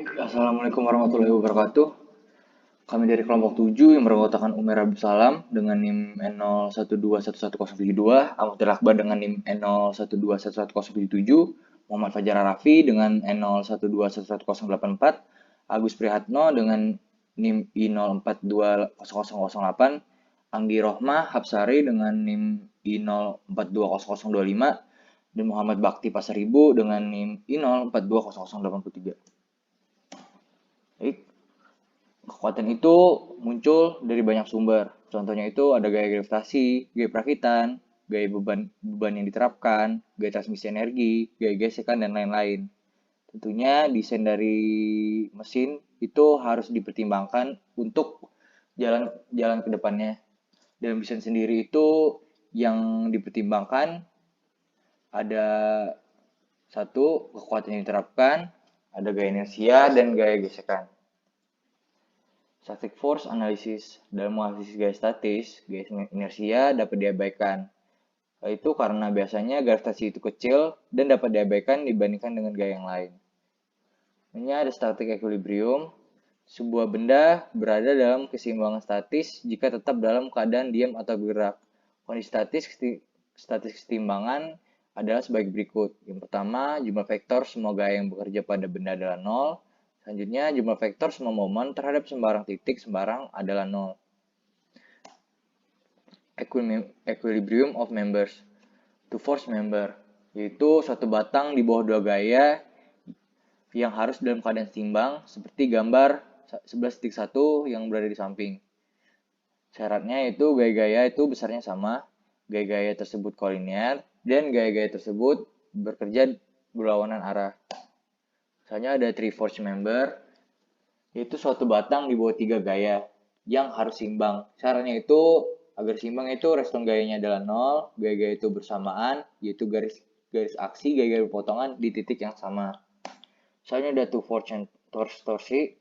Assalamualaikum warahmatullahi wabarakatuh. Kami dari kelompok 7 yang beranggotakan Umair Abdul Salam dengan NIM N01211072, Ahmad Akbar dengan NIM N02111077, Muhammad Fajar Arafi dengan N02111084, Agus Prihatno dengan NIM I04200008, Anggi Rohmah Hapsari dengan NIM I04200025, dan Muhammad Bakti Pasaribu dengan NIM I04200083. Baik, kekuatan itu muncul dari banyak sumber. Contohnya itu ada gaya gravitasi, gaya perakitan, gaya beban yang diterapkan, gaya transmisi energi, gaya gesekan, dan lain-lain. Tentunya desain dari mesin itu harus dipertimbangkan untuk jalan ke depannya. Dalam desain sendiri itu yang dipertimbangkan ada satu, kekuatan yang diterapkan, ada gaya inersia, dan gaya gesekan. Static force analysis. Dalam menganalisis gaya statis, gaya inersia dapat diabaikan. Itu karena biasanya gravitasi itu kecil dan dapat diabaikan dibandingkan dengan gaya yang lain. Ini ada static equilibrium. Sebuah benda berada dalam keseimbangan statis jika tetap dalam keadaan diam atau bergerak. Kondisi statis keseimbangan adalah sebagai berikut. Yang pertama, jumlah vektor semua gaya yang bekerja pada benda adalah 0. Selanjutnya, jumlah vektor semua momen terhadap sembarang titik sembarang adalah 0. Equilibrium of members. To force member, yaitu suatu batang di bawah dua gaya yang harus dalam keadaan seimbang, seperti gambar 11.1 yang berada di samping. Syaratnya itu gaya-gaya itu besarnya sama, gaya-gaya tersebut kolinear, dan gaya-gaya tersebut bekerja berlawanan arah. Misalnya ada three force member, yaitu suatu batang di bawah tiga gaya yang harus seimbang. Syaratnya itu agar seimbang itu respon gayanya adalah 0, gaya-gaya itu bersamaan, yaitu garis aksi, gaya-gaya potongan di titik yang sama. Misalnya ada two force torsi,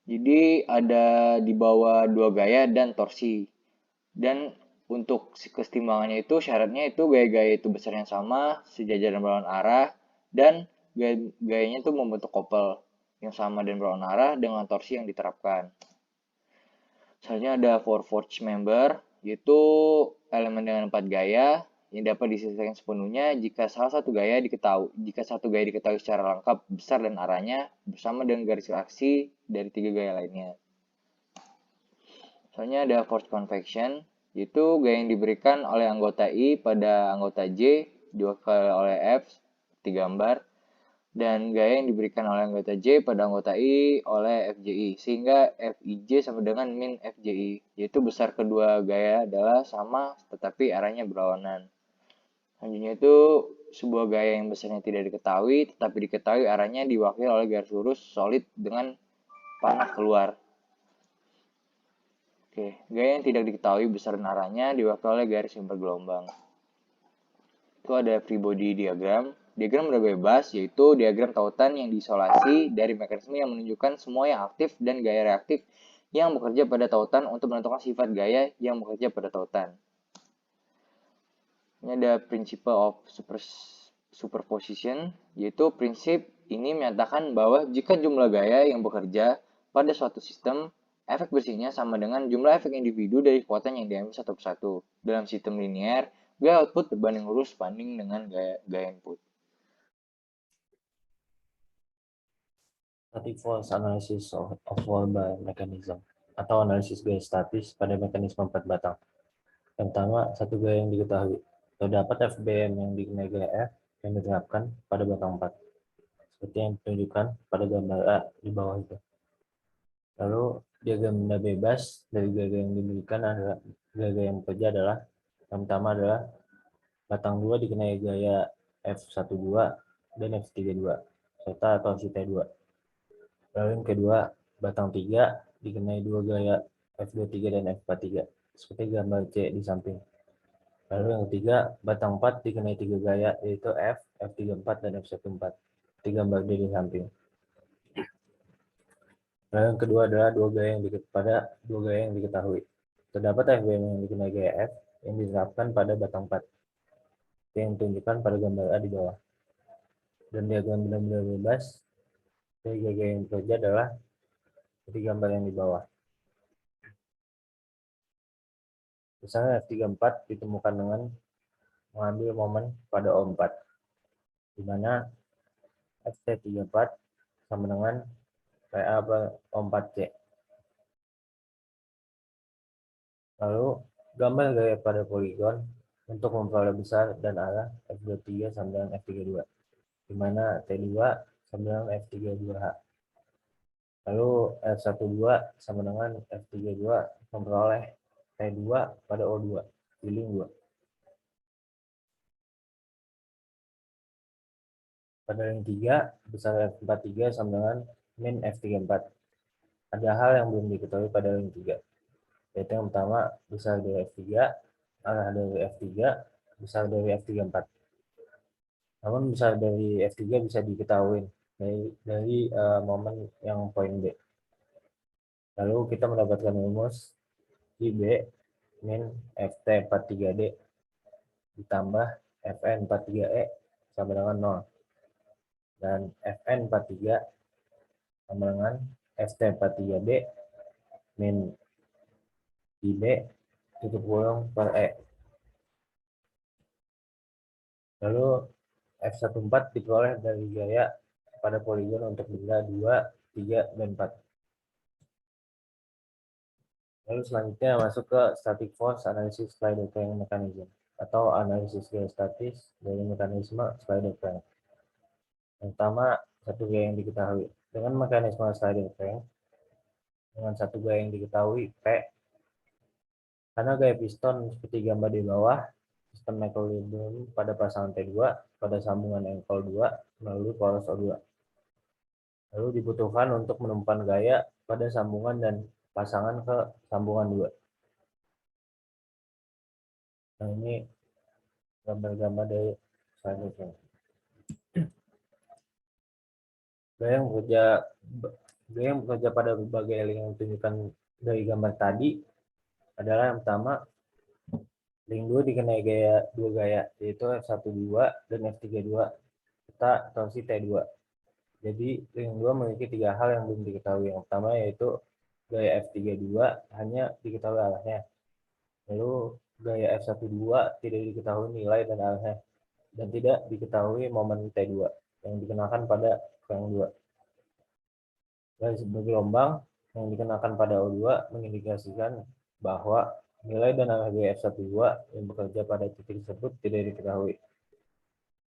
jadi ada di bawah dua gaya dan torsi. Dan untuk keseimbangannya itu syaratnya itu gaya-gaya itu besarnya sama, sejajar dan berlawanan arah, dan gayanya itu membentuk couple yang sama dan berlawanan arah dengan torsi yang diterapkan. Selanjutnya ada four force member, yaitu elemen dengan 4 gaya yang dapat diselesaikan sepenuhnya jika satu gaya diketahui secara lengkap besar dan arahnya bersama dengan garis aksi dari 3 gaya lainnya. Selanjutnya ada force convection, yaitu gaya yang diberikan oleh anggota I pada anggota J diwakili oleh F di gambar, dan gaya yang diberikan oleh anggota J pada anggota I oleh FJI, sehingga FIJ sama dengan min FJI, yaitu besar kedua gaya adalah sama tetapi arahnya berlawanan. Selanjutnya itu sebuah gaya yang besarnya tidak diketahui tetapi diketahui arahnya diwakili oleh garis lurus solid dengan panah keluar. Oke, gaya yang tidak diketahui besar dan arahnya diwakili oleh garis yang bergelombang. Itu ada free body diagram. Diagram udah bebas, yaitu diagram tautan yang diisolasi dari mekanisme yang menunjukkan semua yang aktif dan gaya reaktif yang bekerja pada tautan untuk menentukan sifat gaya yang bekerja pada tautan. Ini ada principle of superposition, yaitu prinsip ini menyatakan bahwa jika jumlah gaya yang bekerja pada suatu sistem, efek bersihnya sama dengan jumlah efek individu dari kekuatan yang diambil satu persatu. Dalam sistem linear, gaya output berbanding lurus banding dengan gaya input. Static force analysis of wall-by mechanism atau analisis gaya statis pada mekanisme 4 batang. Yang pertama, satu gaya yang diketahui. Terdapat FBM yang dikenai gaya F yang diterapkan pada batang 4. Seperti yang ditunjukkan pada gambar A di bawah itu. Lalu, diagram benda bebas dari gaya yang diberikan adalah gaya yang bekerja adalah yang pertama adalah batang 2 dikenai gaya F12 dan F32 serta torsi T2. Lalu yang kedua, batang 3 dikenai dua gaya F23 dan F43 seperti gambar C di samping. Lalu yang ketiga, batang 4 dikenai 3 gaya yaitu F, F34 dan F14 seperti gambar D di samping. Lalu yang kedua adalah dua gaya yang diketahui. Terdapat FBM yang dikenai gaya F yang diterapkan pada batang 4 yang ditunjukkan pada gambar A di bawah. Dan diagram benda-benda bebas dari gaya yang bekerja adalah seperti gambar yang di bawah. Misalnya F34 ditemukan dengan mengambil momen pada O4, di mana FT34 sama dengan PA per O4C. Lalu gambar gaya pada poligon untuk memperoleh besar dan arah F23 sama dengan F32, di mana T2 sama dengan F32H. Lalu F12 sama dengan F32 memperoleh T2 pada O2, pilih 2. Pada ring 3, besar F43 sama dengan min F34. Ada hal yang belum diketahui pada ring 3, yaitu yang pertama, besar dari F3, arah dari F3, besar dari F34. Namun besar dari F3 bisa diketahui dari momen yang poin B. Lalu kita mendapatkan rumus IB min FT43D ditambah FN43E sama dengan 0. Dan FN43 sama dengan FT43D min IB tutup kurung per E. Lalu F14 diperoleh dari gaya pada poligon untuk benda 2, 3, dan 4. Lalu selanjutnya masuk ke static force analysis slider crank mechanism atau analisis gaya statis dari mekanisme slider crank. Yang pertama, satu gaya yang diketahui. Dengan mekanisme slider crank, dengan satu gaya yang diketahui P, karena gaya piston seperti gambar di bawah, sistem equilibrium pada pasangan T2 pada sambungan engkol 2 melalui poros O2. Lalu dibutuhkan untuk menemukan gaya pada sambungan dan pasangan ke sambungan 2. Nah, ini gambar-gambar dari slider crank. Gaya yang bekerja pada berbagai link yang ditunjukkan dari gambar tadi adalah yang pertama, link 2 dikenai dua gaya, yaitu F12 dan F32 serta torsi T2. Jadi link 2 memiliki 3 hal yang belum diketahui. Yang pertama yaitu gaya F32 hanya diketahui arahnya. Lalu gaya F12 tidak diketahui nilai dan arahnya, dan tidak diketahui momen T2 yang dikenakan pada crank 2. Garis bergelombang yang dikenakan pada O2 mengindikasikan bahwa nilai dan arah gaya F12 yang bekerja pada titik tersebut tidak diketahui.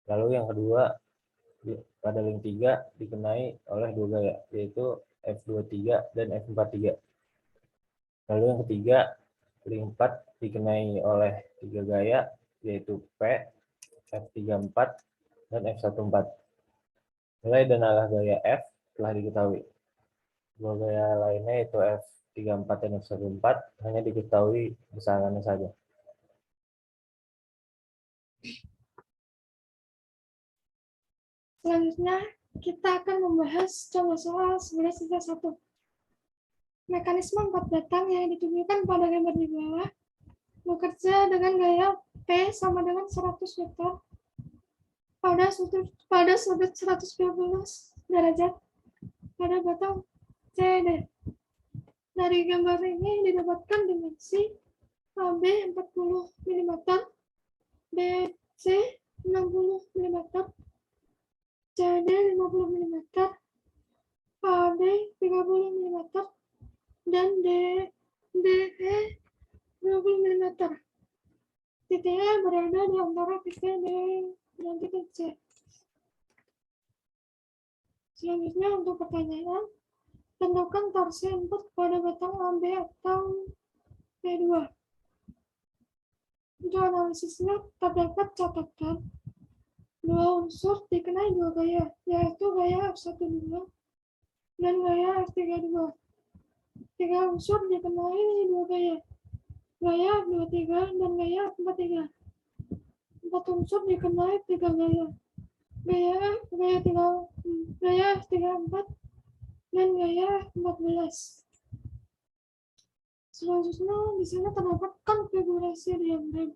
Lalu yang kedua, pada link 3 dikenai oleh dua gaya, yaitu F23 dan F43. Lalu yang ketiga, link 4 dikenai oleh tiga gaya, yaitu P, F34, dan F14. Nilai dan arah gaya F telah diketahui. Dua gaya lainnya yaitu F34 dan F14 hanya diketahui besarannya saja. Selanjutnya, kita akan membahas contoh soal 11.1. Mekanisme 4 batang yang ditunjukkan pada gambar di bawah bekerja dengan gaya P sama dengan 100 meter pada sudut 112 derajat pada batang CD. Dari gambar ini didapatkan dimensi AB 40 mm, BC 60 mm, CD 50 mm, AB 30 mm, dan DE 20 mm. Titik E berada di antara titik D dan titik C. Selanjutnya untuk pertanyaan, tentukan torsi input pada batang AB atau P2. Untuk analisisnya terdapat catatan dua unsur dikenai dua gaya, yaitu gaya F12 dan gaya F32. Tiga unsur dikenai dua gaya, gaya F23 dan gaya F43. Empat unsur dikenai tiga gaya, gaya F34 dan gaya F14. Selanjutnya di sana terdapat konfigurasi diagram.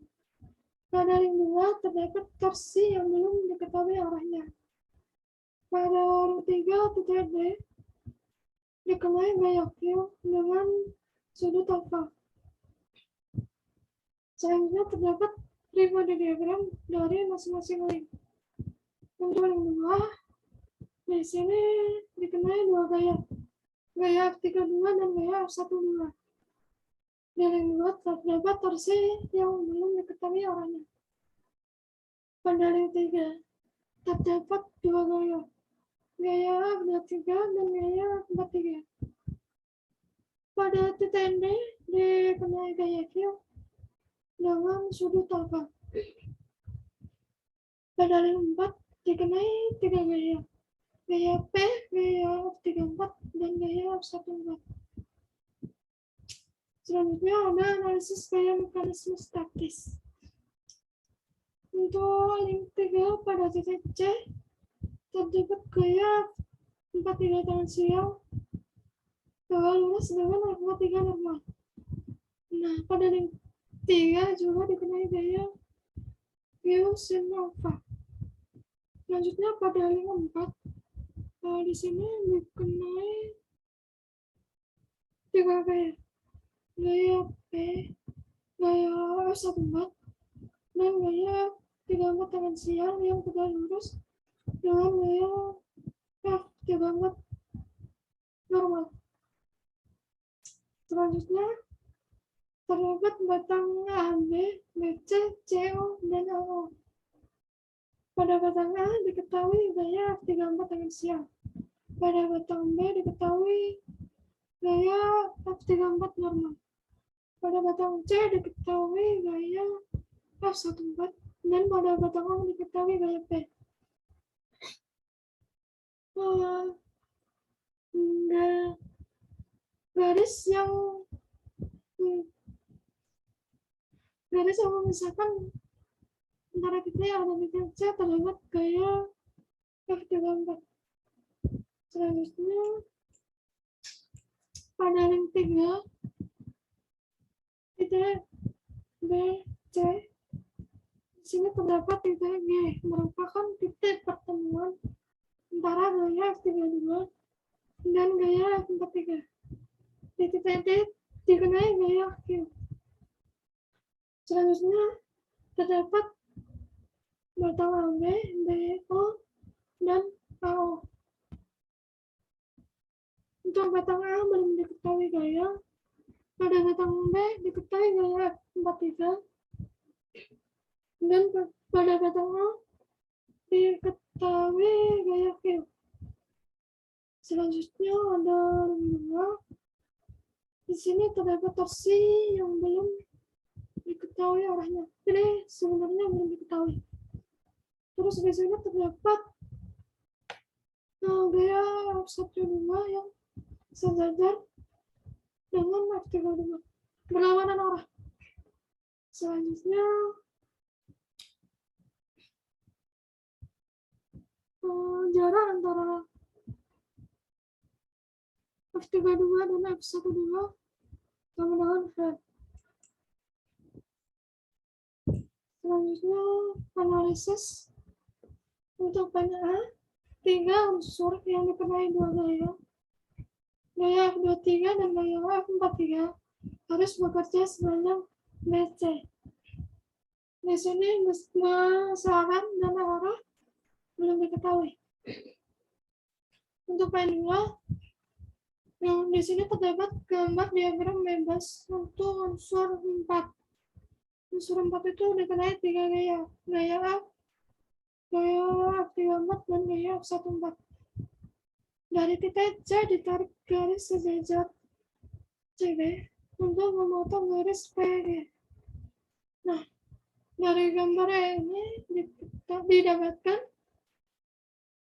Pada ring 2 terdapat torsi yang belum diketahui arahnya. Pada ring 3 titik D dikenai gaya Q dengan sudut alfa. Selanjutnya terdapat free body diagram dari masing-masing link. Untuk link 2, di sini dikenai dua gaya, gaya F32 dan gaya F12. Di link 2 terdapat torsi yang belum diketahui arahnya. Pada link 3 terdapat dua gaya, gaya F23 dan gaya F43. Pada titik D dikenai gaya Q dengan sudut alfa. Pada link 4 dikenai tiga gaya, gaya P, gaya F34, dan gaya F14. Selanjutnya ada analisis gaya mekanisme statis. Untuk link 3 pada titik C terdapat gaya 43 tangensial, gaya lurus dengan F43 normal. Nah, pada link 3 juga dikenai gaya Q sin alpha. Selanjutnya pada link 4, di sini dikenai tiga gaya, gaya P, gaya F14, dan gaya 34 tangensial yang tegak lurus dengan gaya F34 normal. Selanjutnya terdapat batang AB, BC, CO, dan AO. Pada batang A diketahui gaya F34 tangensial. Pada batang B diketahui gaya F34 normal. Pada batang C diketahui gaya F14 dan pada batang A diketahui gaya P. Garis yang memisahkan antara titik A dan titik C terdapat gaya F34. Selanjutnya pada link 3 titik B, C, di sini terdapat titik G merupakan titik pertemuan antara gaya F32 dan gaya F43. Di titik D dikenai gaya Q. Selanjutnya terdapat batang AB, BO, dan AO. Untuk batang A belum diketahui gaya. Pada batang B diketahui gaya F43 dan pada batang A diketahui gaya Q. Selanjutnya ada link 2. Di sini terdapat torsi yang belum diketahui arahnya. Jadi sebenarnya belum diketahui. Terus di sini terdapat gaya F12 yang sejajar dengan F32 berlawanan arah. Selanjutnya jarak antara F32 dan F12 sama dengan V. Selanjutnya analisis untuk banyak A, 3 unsur yang dikenai dua gaya, gaya F23 dan gaya F43 harus bekerja sebanyak BC. Di sini besaran dan arah belum diketahui. Untuk P2, yang di sini terdapat gambar diagram bebas untuk unsur 4. Unsur 4 itu dikenai 3 gaya, gaya F, gaya F34, dan gaya F14. Dari titik C ditarik garis sejajar CD untuk memotong garis PG. Nah, dari gambar ini didapatkan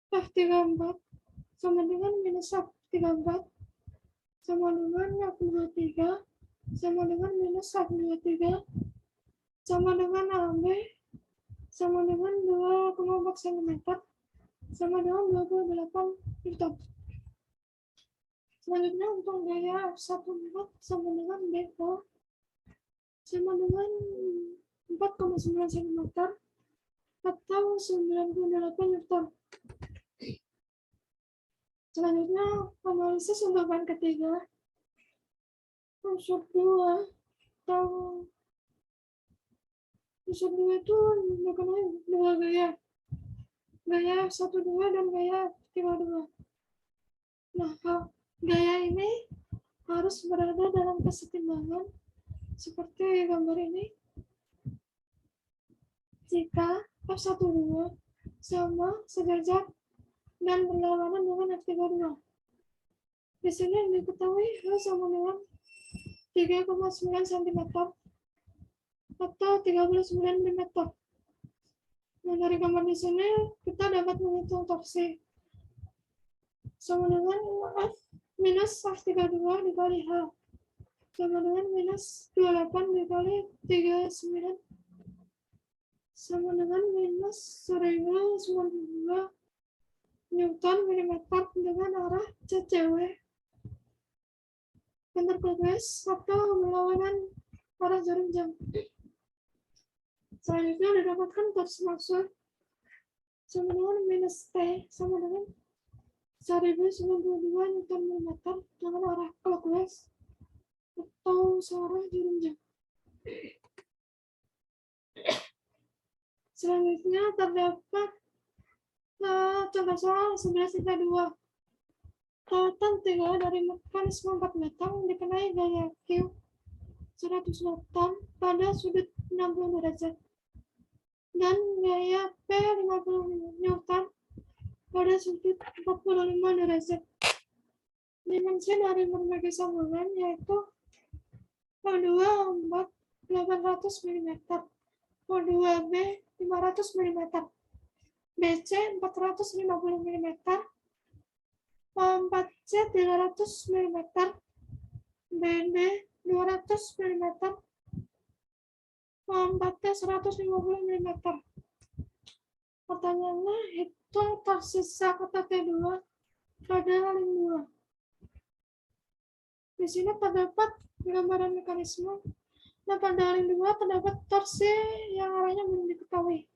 F34 sama dengan minus F34 sama dengan F23 sama dengan minus F23 sama dengan AB sama dengan 2,4 cm sama dengan 28 Newton. Selanjutnya untuk gaya F14 sama dengan BO sama dengan 4,9 cm atau 98 Newton. Selanjutnya, analisis untuk bahan ketiga. Unsur 2 atau unsur 2 itu dikenal dua gaya. Gaya 1-2 dan gaya 3-2. Nah, gaya ini harus berada dalam kesetimbangan seperti gambar ini. Jika F12 sama sejajar dan berlawanan dengan F32. Di sini yang diketahui H sama dengan 3,9 cm atau 39 mm. Nah, dari gambar di sini kita dapat menghitung torsi sama dengan F minus F32 dikali H sama dengan minus 28 dikali 39 sama dengan minus 1092 Newton milimeter dengan arah CCW counterclockwise atau berlawanan arah jarum jam. Selanjutnya didapatkan torsi maksud sama dengan minus T sama dengan 1092 Newton milimeter dengan arah clockwise atau searah jarum jam. Selanjutnya terdapat contoh soal 11.2. Tautan 3 dari mekanisme 4 batang dikenai gaya Q 100 Newton pada sudut 60 derajat dan gaya P 50 Newton pada sudut 45 derajat. Dimensi dari berbagai sambungan yaitu O2 4 800 mm, O2B 500 mm, BC 450 mm, O4C 300 mm, BD 200 mm, O4T 150 mm. Pertanyaannya, hitung tersisa kata T2 pada link 2. Di sini terdapat gambaran mekanisme. Nah, pada link 2 terdapat torsi yang arahnya belum diketahui.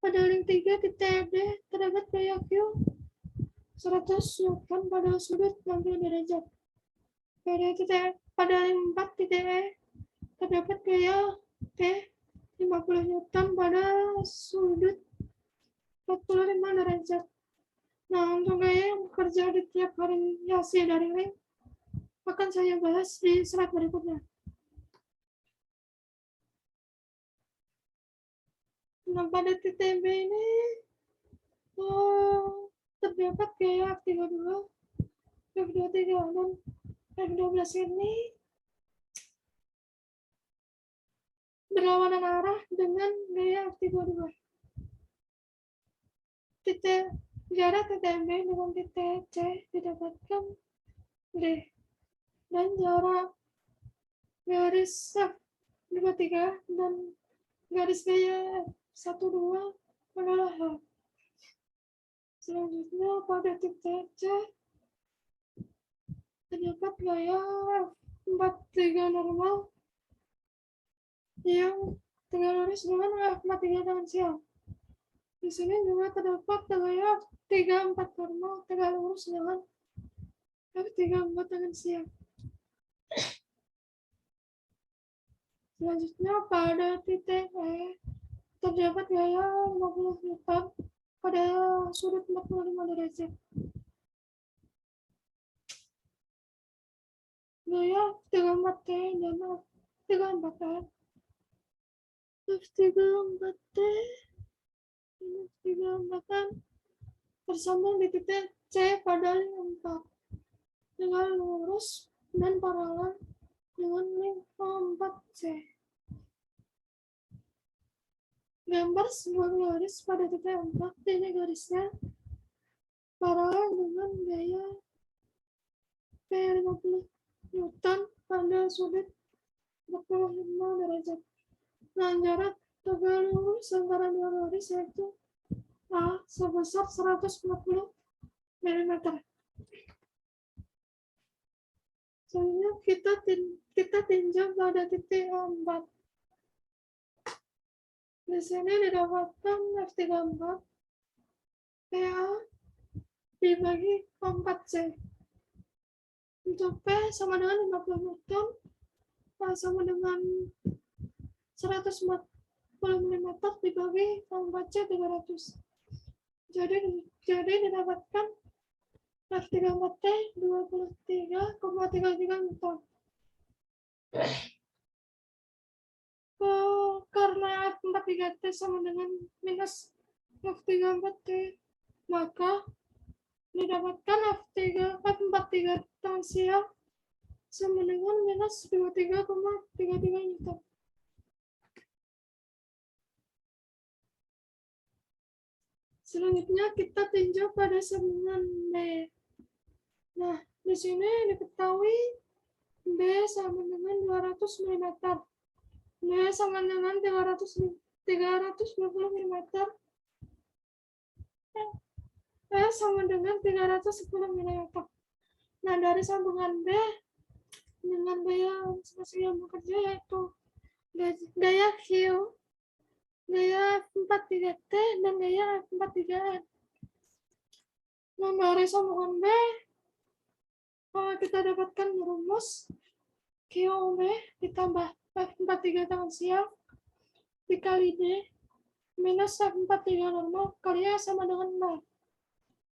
Pada link 3 titik D terdapat gaya Q 100 Newton pada sudut 60 derajat. Pada link 4 titik E terdapat gaya T 50 Newton pada sudut 45 derajat. Nah, untuk gaya yang bekerja di tiap variasi dari link akan saya bahas di slide berikutnya. Nah, pada titik B ini terdapat gaya F32, F23, dan F12 ini berlawanan arah dengan gaya F32. Jarak titik B dengan titik C didapatkan D, dan jarak garis F23 dan garis gaya F12 adalah H. Selanjutnya pada titik C terdapat gaya F43 normal yang tegak lurus dengan F43 dengan siang. Di sini juga terdapat gaya F34 normal tegak lurus dengan F34 dengan siang. Selanjutnya pada titik E terdapat gaya 50 Newton pada sudut 45 derajat. Gaya F34T dan F34T F34T dan F34 tersambung di titik C pada link 4 dengan lurus dan paralel dengan link 4C. Gambar sebuah garis pada titik 4, ini garisnya paralel dengan gaya P50 Newton pada sudut 45 derajat. Nah, jarak tegak lurus antara dua garis yaitu A sebesar 140 mm. Selanjutnya kita tinjau pada titik 4. Di sini didapatkan F34 PA dibagi 4C. Untuk P sama dengan 50 Newton sama dengan 140 mm dibagi 4C 300. Jadi didapatkan F34T 23,33 Newton. Karena F43T sama dengan minus F34T, maka didapatkan F43 tangensial sama dengan minus 23,33 Newton. Selanjutnya kita tinjau pada sambungan B. Nah, di sini diketahui B sama dengan 200 mm. B sama dengan 320 mm. E sama dengan 310 mm. Nah, dari sambungan B dengan gaya masing-masing yang bekerja yaitu gaya Q, gaya F43T, dan gaya F43N. Nah, dari sambungan B kita dapatkan rumus QB ditambah F43 tangensial dikali D minus F43 normal kali A sama dengan 0.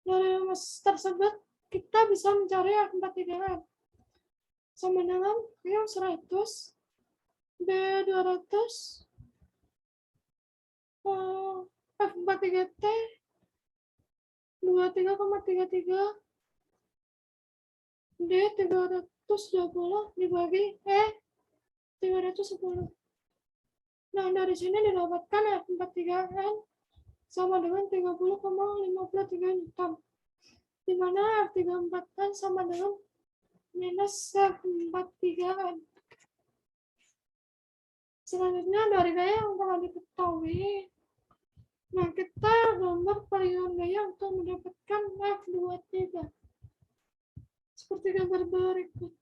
Dari rumus tersebut kita bisa mencari F43N sama dengan Q 100 B 200 F43T 23,33 D 320 dibagi E 310. Nah, dari sini didapatkan F43N sama dengan 30,53 Newton, di mana F34N sama dengan minus F43N. Selanjutnya dari gaya yang telah diketahui, nah kita gambar poligon gaya untuk mendapatkan F23. Seperti gambar berikut.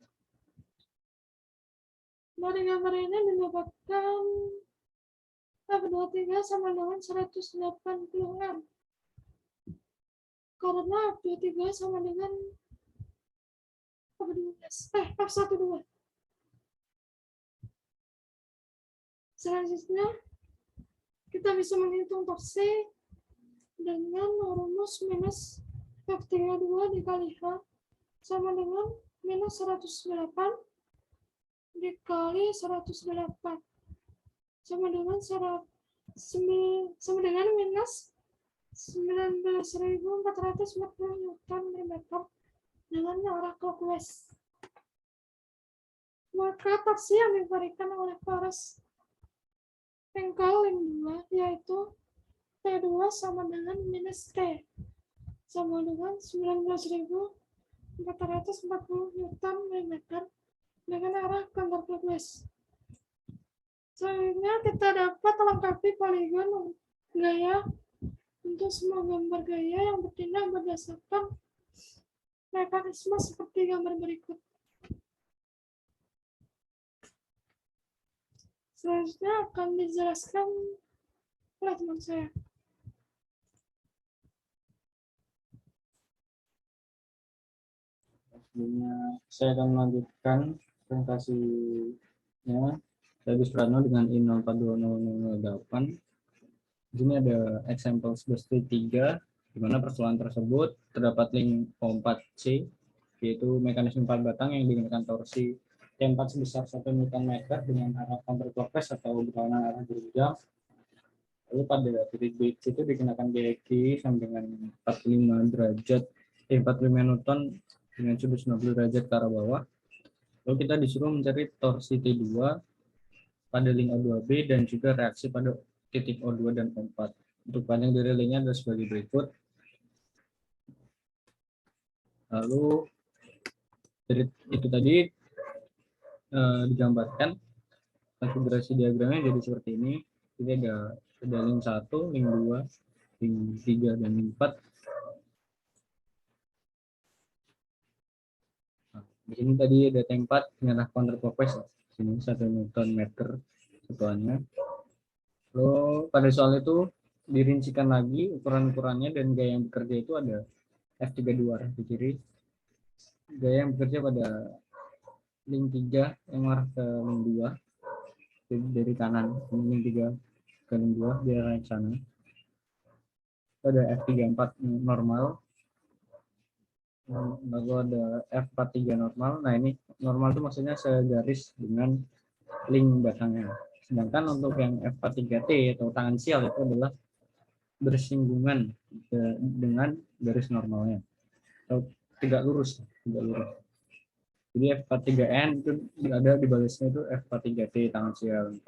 Dari gambar ini didapatkan F23 sama dengan 180M. Karena F23 sama dengan F12. Selanjutnya, kita bisa menghitung torsi dengan rumus minus F32 dikali H sama dengan minus 108 dikali 108 sama dengan minus 19.440 Newton per meter dengan arah clockwise. Maka torsi yang diberikan oleh Paras pangkal link 2 yaitu T2 sama dengan minus T sama dengan 19.440 Newton per meter dengan arah counterclockwise. Selanjutnya kita dapat lengkapi poligon gaya untuk semua gambar gaya yang bertindak berdasarkan mekanisme seperti gambar berikut. Selanjutnya akan dijelaskan oleh teman saya. Sebelumnya saya akan melanjutkan presentasinya dari Suprano dengan I042008. Di sini ada example 11.3 di mana persoalan tersebut terdapat link O4C yaitu mekanisme 4 batang yang digunakan torsi T4 sebesar 1 Nm dengan arah counterclockwise atau berlawanan arah berjam. Lalu pada titik B itu dikenakan gaya Q sama dengan 45 derajat 45 Newton dengan sudut 90 derajat ke arah bawah. Lalu kita disuruh mencari torsi T2 pada link O2B dan juga reaksi pada titik O2 dan O4. Untuk panjang dari linknya adalah sebagai berikut. Lalu dari itu tadi digambarkan konfigurasi diagramnya jadi seperti ini. Jadi ada link 1, link 2, link 3, dan link 4. Di sini tadi ada T4 dengan arah counterclockwise. Sini 1 Newton meter satuannya. Lalu pada soal itu dirincikan lagi ukuran-ukurannya dan gaya yang bekerja itu ada F32 arah ke kiri. Gaya yang bekerja pada link 3 yang arah ke link 2. Jadi dari kanan link 3 ke link 2 di arah ke sana. Ada F34 normal. Lalu ada F43 normal. Nah, ini normal itu maksudnya segaris dengan link batangnya. Sedangkan untuk yang F43T atau tangan sial itu adalah bersinggungan dengan garis normalnya. Atau tegak lurus. Jadi F43N itu ada di balasnya itu F43T tangan sial.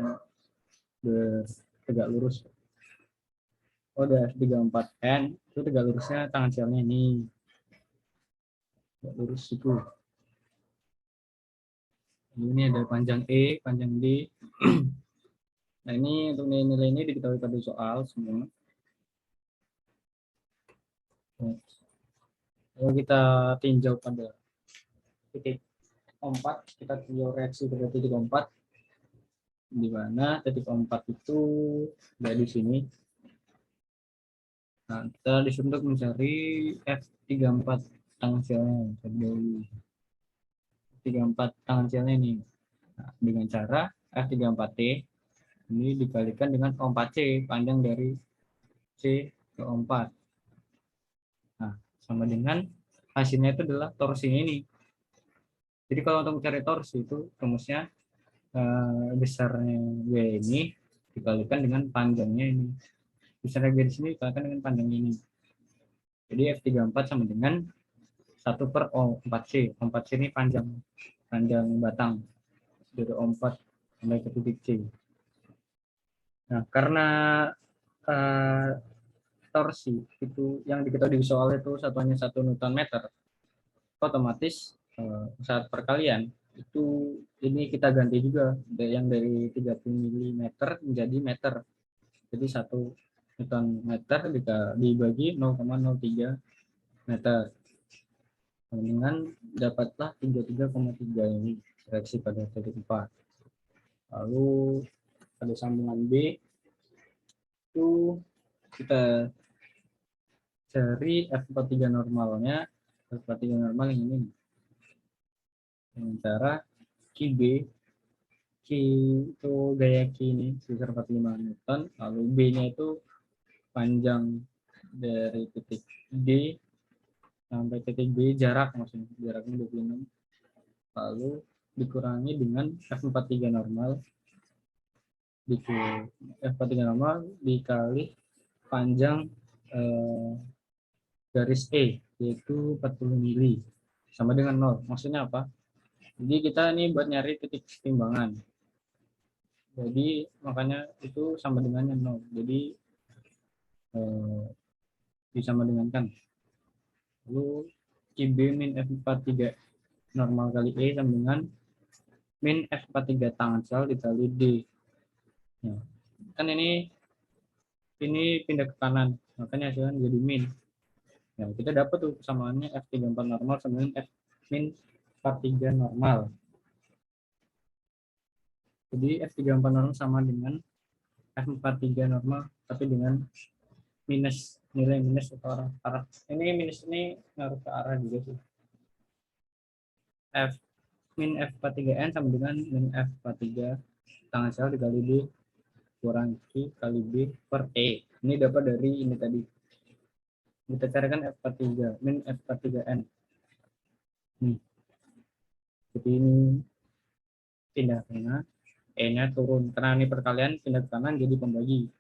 Tegak lurus. Oh, ada F34N itu tegak lurusnya tangan sialnya ini. Tegak lurus itu. Ini ada panjang E, panjang D. Nah, ini untuk nilai-nilai ini diketahui pada soal semua. Kalau kita tinjau pada titik 4, kita tinjau reaksi pada titik 4, di mana titik 4 itu ada di sini. Nah, kita disuruh untuk mencari F34 tangan sialnya. F34 tangan sialnya ini. Nah, dengan cara F34T ini dikalikan dengan O4C, panjang dari C ke O4. Nah, sama dengan hasilnya itu adalah torsi ini. Jadi kalau untuk mencari torsi itu rumusnya besarnya G ini dikalikan dengan panjangnya ini. Besarnya G di sini dikalikan dengan panjang ini. Jadi F34 sama dengan 1/O4C. O4C ini panjang batang dari O4 sampai ke titik C. Nah, karena torsi itu yang diketahui di soal itu satuannya 1 Newton meter, otomatis saat perkalian itu ini kita ganti juga yang dari 30 mm menjadi meter. Jadi 1 Newton meter dibagi 0,03 meter. Dengan dapatlah 33,3 ini reaksi pada titik 4. Lalu pada sambungan B itu kita cari F43 normalnya. F43 normal yang ini. Dengan cara QB, Q itu gaya Q ini sebesar 45 Newton, lalu B-nya itu panjang dari titik D sampai titik B, maksudnya jaraknya 26, lalu dikurangi dengan F43 normal, F43 normal dikali panjang garis E, yaitu 40 mili, sama dengan 0. Maksudnya apa? Jadi kita ini buat nyari titik keseimbangan. Jadi makanya itu sama dengannya 0. Jadi disama dengankan. Lalu QB min F43 normal kali E sama dengan min F43 tangan sial dikali D. Nah, kan ini pindah ke kanan, makanya hasilnya jadi min. Ya, kita dapat tuh persamaannya F34 normal sama dengan F min 43 normal. Jadi F34 normal sama dengan F43 normal, tapi dengan minus, nilai minus atau arah. Ini minus ini ngaruh ke arah juga sih. F min F43N sama dengan min F43 tangan sial dikali D kurang Q kali B per E. Ini dapat dari ini tadi. Kita carikan F43, min F43N. Jadi ini pindah ke kanan, E-nya turun. Karena ini perkalian pindah ke kanan jadi pembagi.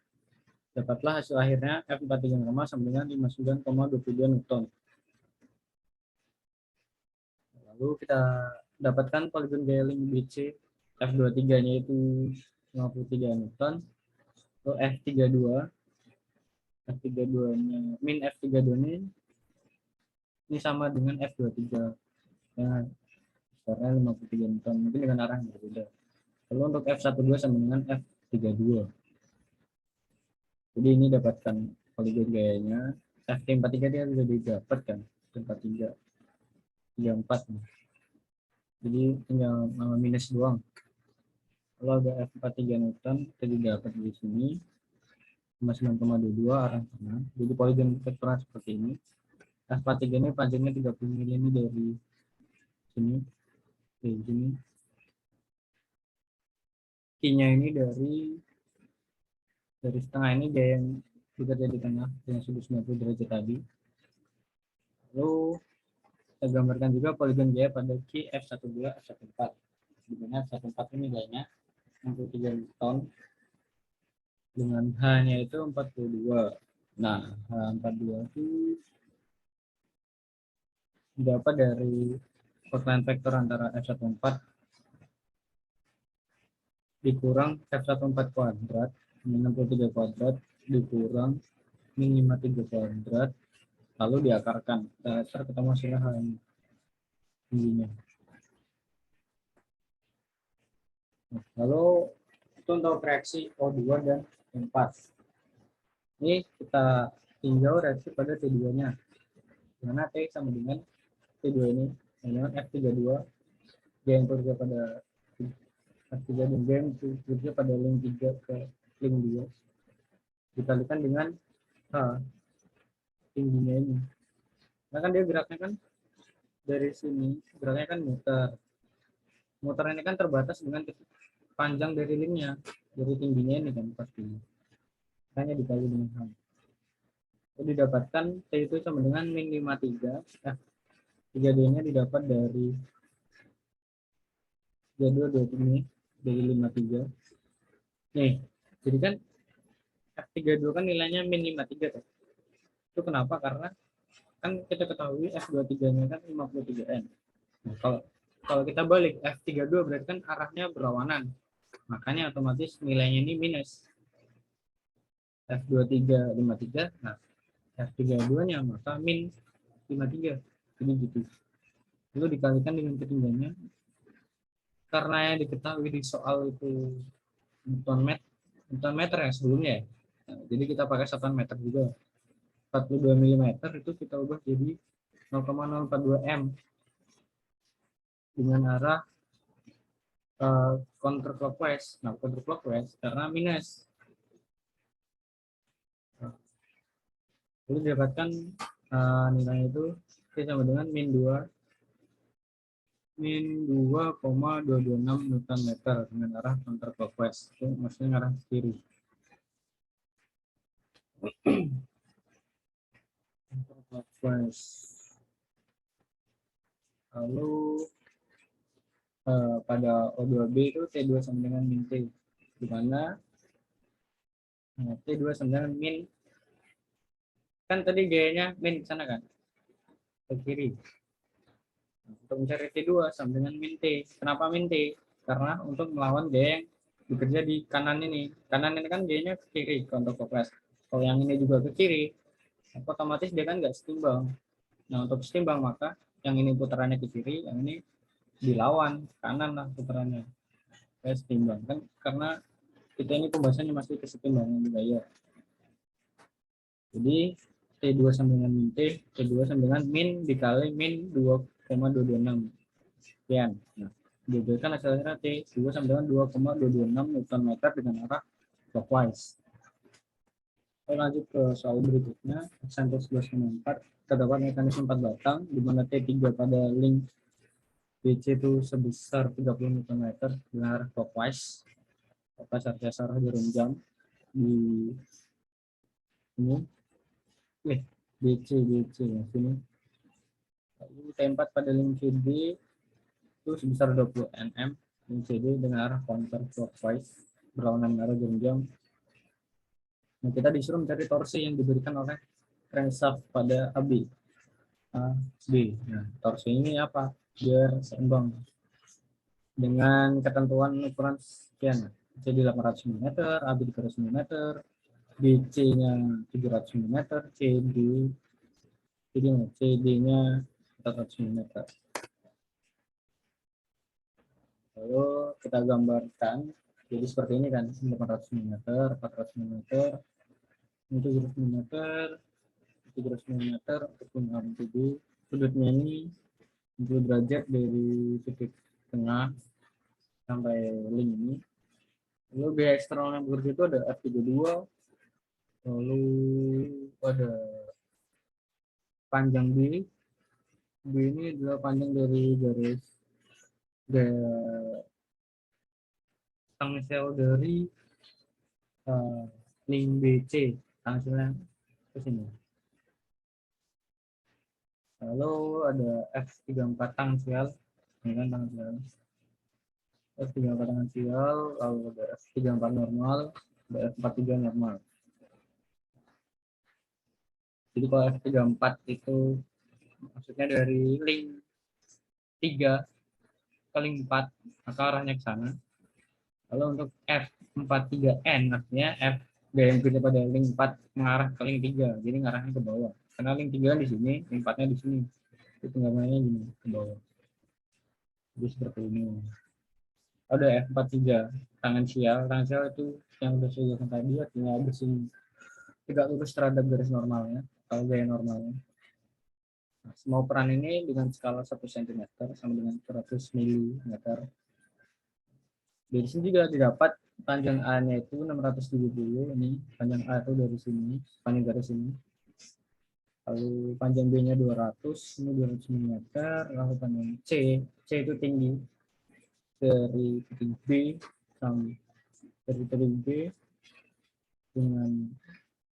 Dapatlah hasil akhirnya F43 normal sama dengan 59,22 Newton. Lalu kita dapatkan poligon gaya link BC F23-nya itu 53 Newton. Lalu F32-nya min F32 ini sama dengan F23. Ya, karena 53 Newton, mungkin dengan arah yang berbeda. Lalu untuk F12 sama dengan F32. Jadi ini dapatkan poligon gayanya. F43 dia sudah didapatkan. F43, 34. Jadi tinggal minus doang. Kalau ada F43 Newton, kita dapat di sini 59,22 arah kanan. Jadi poligon vektoral seperti ini. F43 ini panjangnya 30 mili ini dari sini, dari sini. Q-nya ini dari setengah ini gaya yang bekerja di tengah dengan sudut 90 derajat tadi. Lalu kita gambarkan juga poligon gaya pada Q F12, F14. Di mana F14 ini gayanya 63 Newton dengan H-nya itu 42. Nah, H42 itu dapat dari koefisien vektor antara F14 dikurang F14 kuadrat, min 63 kuadrat, dikurang min 53 kuadrat, lalu diakarkan. Kita ketemu hasilnya hal ini tingginya. Lalu itu untuk reaksi O2 dan O4. Ini kita tinjau reaksi pada T2-nya. Dimana T sama dengan T2 ini, dengan F32, G yang bekerja pada F3 dan G yang bekerja pada link 3 ke link 2. Dikalikan dengan H tingginya ini. Nah kan dia geraknya kan dari sini, geraknya kan muter. Muter ini kan terbatas dengan panjang dari linknya, dari tingginya ini kan pastinya. Hanya dikali dengan H. Jadi didapatkan T itu sama dengan min 53. Nah, 3D-nya didapat dari 32 ini, dari 53. Nih, jadi kan F32 kan nilainya min 53 kan? Itu kenapa? Karena kan kita ketahui F23-nya kan 53N. Nah, kalau kita balik F32 berarti kan arahnya berlawanan. Makanya otomatis nilainya ini minus. F23 53, nah F32-nya maka min 53. Jadi gitu. Itu dikalikan dengan ketinggiannya. Karena yang diketahui di soal itu Newton meter yang sebelumnya ya. Nah, jadi kita pakai satuan meter juga. 42 mm itu kita ubah jadi 0,042 m dengan arah counterclockwise. Nah, counterclockwise karena minus. Jadi didapatkan nilai itu sama dengan min 2,226 Newton meter dengan arah counterclockwise. Itu maksudnya arah kiri. Counterclockwise. Lalu pada O2B itu T2 sama dengan min T, di mana T2 sama dengan min, kan tadi gayanya min ke sana kan, ke kiri. Untuk mencari T2 sama dengan min T. Kenapa min T? Karena untuk melawan gaya yang bekerja di kanan ini. Kanan ini kan gayanya ke kiri, counterclockwise. Kalau yang ini juga ke kiri, otomatis dia kan nggak setimbang. Nah, untuk setimbang maka yang ini putarannya ke kiri, yang ini dilawan kanan lah putarannya. Kayak setimbang kan, karena kita ini pembahasannya masih kesetimbangan gaya. Jadi T2 sama dengan min T, T2 sama dengan min dikali min 2,226 sekian. Nah, diberikan hasilnya T2 sama dengan 2,226 Newton meter dengan arah clockwise. Kita lanjut ke soal berikutnya, example 11,4. Terdapat mekanisme 4 batang, di mana T3 pada link BC itu sebesar 30 Nm dengan arah clockwise. Clockwise arah jarum jam di ini. BC ya, sini. Lalu T4 pada link CD itu sebesar 20 Nm, link CD dengan arah counter clockwise berlawanan arah jarum jam. Nah, kita disuruh mencari torsi yang diberikan oleh crankshaft pada AB. Nah, torsi ini apa? Biar seimbang dengan ketentuan ukuran sekian. CD 800 mm, AB 300 mm, BC-nya 700 mm, CD-nya 400 mm. Lalu kita gambarkan jadi seperti ini kan, 800 mm, 400 mm, 700 mm, 300 mm untuk penggunaan CD. Sudutnya ini 60 derajat dari titik tengah sampai link ini. Lalu gaya eksternal yang bekerja itu ada F32, lalu ada panjang B. B ini adalah panjang dari garis tangsel dari link BC, tangselnya ke sini. Lalu ada F34 tangsial, ini kan tangsial. F34 tangsial, lalu ada F34 normal, ada F43 normal. Jadi kalau F34 itu maksudnya dari link 3 ke link 4, maka arahnya ke sana. Lalu untuk F43N artinya F yang berbeda pada link 4 mengarah ke link 3, jadi ngarahnya ke bawah. Karena link 3 di sini, link 4-nya di sini. Itu gambarnya gini ke bawah. Jadi seperti ini. Ada F43 tangan sial itu yang sudah saya jelaskan tadi, artinya bersih tegak lurus terhadap garis normalnya, kalau gaya normalnya. Nah, semua peran ini dengan skala 1 cm sama dengan 100 mm. Dari sini juga didapat panjang A-nya itu 670, ini panjang A itu dari sini, panjang garis ini. Lalu panjang B-nya 200, ini 200 mm, lalu panjang C itu tinggi dari titik B sampai dari titik B dengan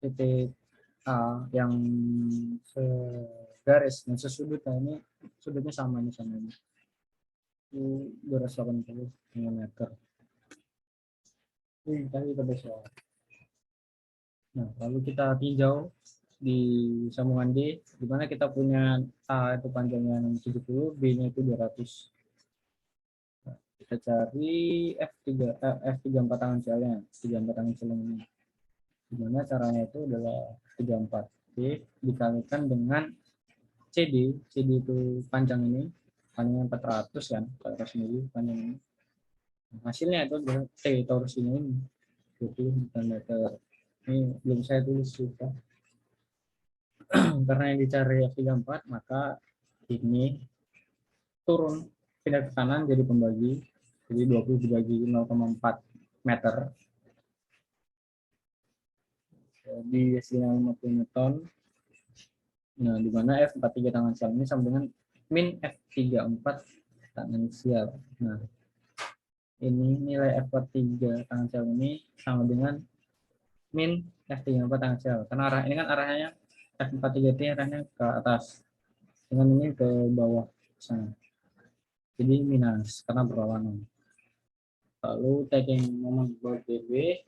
titik A yang segaris dan sesudut. Nah, ini sudutnya sama ini sama ini. Ini 280 mm. Ini kita bisa. Nah, lalu kita tinjau di sambungan D, di mana kita punya A itu panjangnya 70, B-nya itu 200. Nah, kita cari F34 tangan sialnya, 34 tangan sial ini. Di mana caranya itu adalah 34 D dikalikan dengan CD itu panjang ini, panjangnya 400 kan, 400 mili panjang ini. Nah, hasilnya itu adalah T torus ini 20 meter. Ini belum saya tulis juga. Karena yang dicari F34, maka ini turun pindah ke kanan jadi pembagi, jadi 20 dibagi 0,4 meter, jadi hasilnya 50 Newton. Nah, di mana F43 tangan sial ini sama dengan min F34 tangan sial. Nah, ini nilai F43 tangan sial ini sama dengan min F34 tangan sial, karena arah ini kan arahnya F43 itu arahnya ke atas, dengan ini ke bawah sana. Jadi minus karena berlawanan. Lalu taking moment buat BB,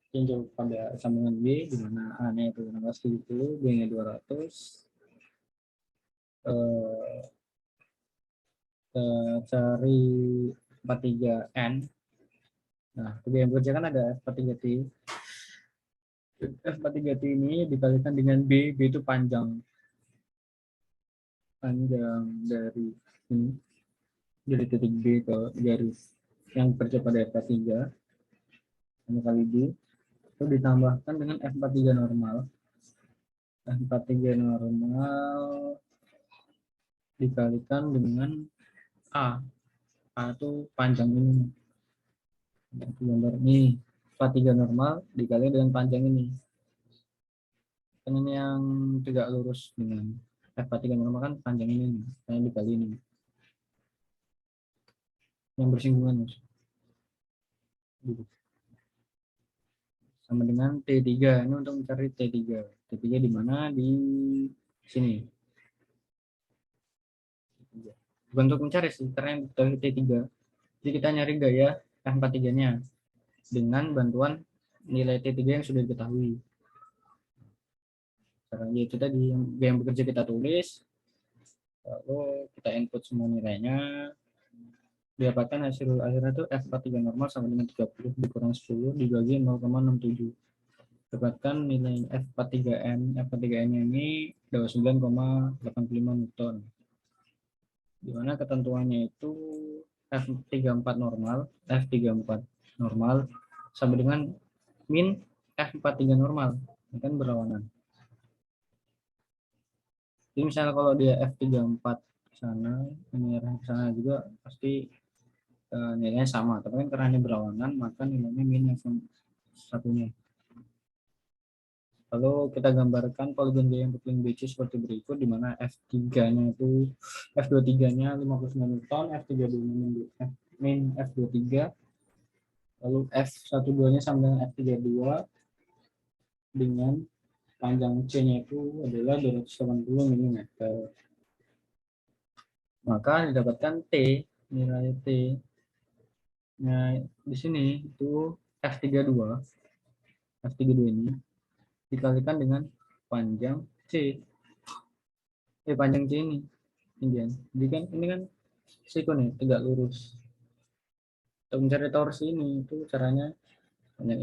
tinjau pada sambungan B, di mana A-nya itu 670, B-nya 200. Cari 43N. Nah, yang bekerja kan ada F43T. F43T ini dikalikan dengan B, B itu panjang dari ini, dari titik B ke garis yang bekerja pada F43 kali B, itu ditambahkan dengan F43 normal. F43 normal dikalikan dengan A itu panjang ini. Gambar ini F43 normal dikali dengan panjang ini. Kan ini yang tidak lurus dengan F43 normal kan panjang ini, yang dikali ini. Yang bersinggungan. Sama dengan T3. Ini untuk mencari T3. T3 di mana? Di sini. Bukan untuk mencari sih, karena yang T3. Jadi kita nyari gaya F43-nya dengan bantuan nilai T3 yang sudah diketahui. Caranya itu tadi, yang bekerja kita tulis, lalu kita input semua nilainya, didapatkan hasil akhirnya itu F43 normal sama dengan 30 dikurang 10 dibagi 0,67. Dapatkan nilai F43N. F43N ini 29,85 Newton. Di mana ketentuannya itu F34 normal sama dengan min F43 normal, kan berlawanan. Jadi misalnya kalau dia F34 ke sana, ini arah ke sana juga pasti nilainya sama, tapi kan karena ini berlawanan maka nilainya min yang satunya. Lalu kita gambarkan poligon gaya untuk link BC seperti berikut, di mana F3-nya itu F23-nya 59 Newton, F32-nya min F23, lalu F12-nya sama dengan F32 dengan panjang C-nya itu adalah 280 mm. Maka didapatkan T, nilai T. Nah, di sini itu F32 ini dikalikan dengan panjang C. Panjang C ini. Jadi kan ini kan siku nih, tegak lurus. Untuk mencari torsi ini itu caranya panjang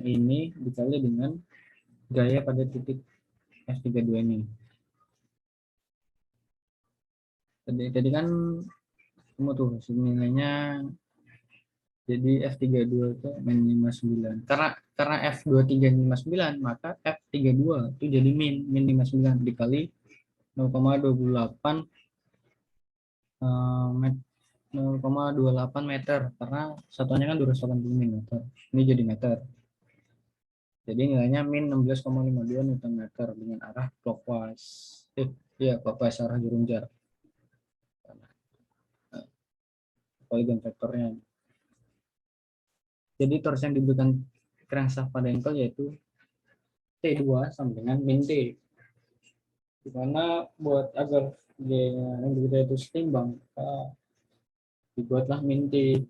ini dikali dengan gaya pada titik F32 ini. Tadi kan kamu tuh nilainya jadi F32 itu min 59. Karena F23 59, maka F32 itu jadi min 59 dikali 0,28 0,28 meter, karena satuannya kan 280 mm. Ini jadi meter. Jadi nilainya min 16,52 Newton meter dengan arah clockwise. Clockwise, arah jarum jarak. Polygon vektornya. Jadi torsi yang diberikan crankshaft pada engkel yaitu T2 sama dengan min T. Dimana buat agar yang berbeda itu seimbang, dibuatlah min T.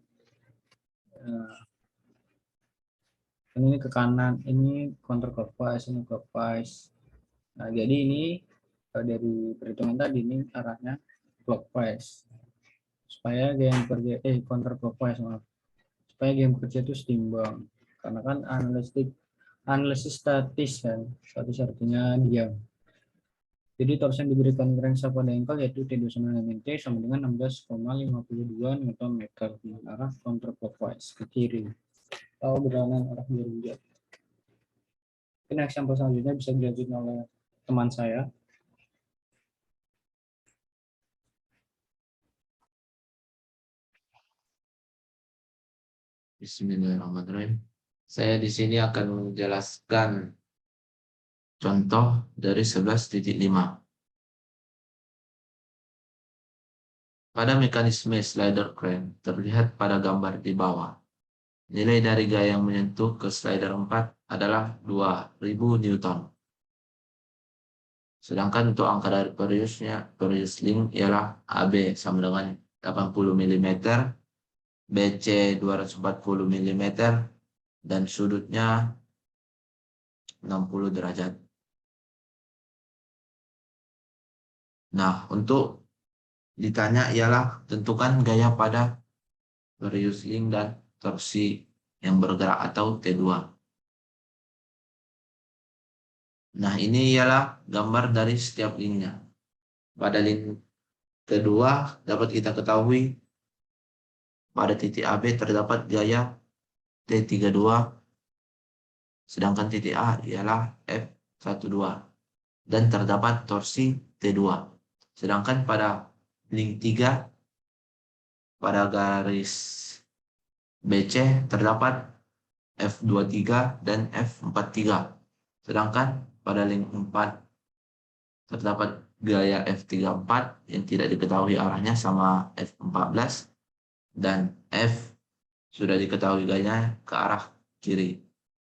Ini ke kanan, ini counter clockwise, ini clockwise. Nah, jadi ini dari perhitungan tadi ini arahnya clockwise. Supaya gaya yang bekerja counter clockwise, maaf. Supaya gaya yang bekerja itu seimbang. Karena kan analisis statis kan, statis artinya diam. Jadi torsi yang diberikan crankshaft pada engkel yaitu T2 sama dengan T sama dengan 16,52 Newton meter dengan arah counter clockwise ke kiri atau berlawanan arah jarum jarak. Ini example selanjutnya bisa dilanjutkan oleh teman saya. Bismillahirrahmanirrahim. Saya di sini akan menjelaskan contoh dari 11.5. Pada mekanisme slider crane terlihat pada gambar di bawah. Nilai dari gaya yang menyentuh ke slider 4 adalah 2000 Newton. Sedangkan untuk angka dari perius link ialah AB sama dengan 80 mm, BC 240 mm, dan sudutnya 60 derajat. Nah, untuk ditanya ialah tentukan gaya pada perius link dan torsi yang bergerak atau T2. Nah, ini ialah gambar dari setiap linknya. Pada link kedua dapat kita ketahui pada titik AB terdapat gaya T32, sedangkan titik A ialah F12 dan terdapat torsi T2. Sedangkan pada link 3 pada garis BC terdapat F23 dan F43. Sedangkan pada link 4 terdapat gaya F34 yang tidak diketahui arahnya sama F14, dan F sudah diketahui gayanya ke arah kiri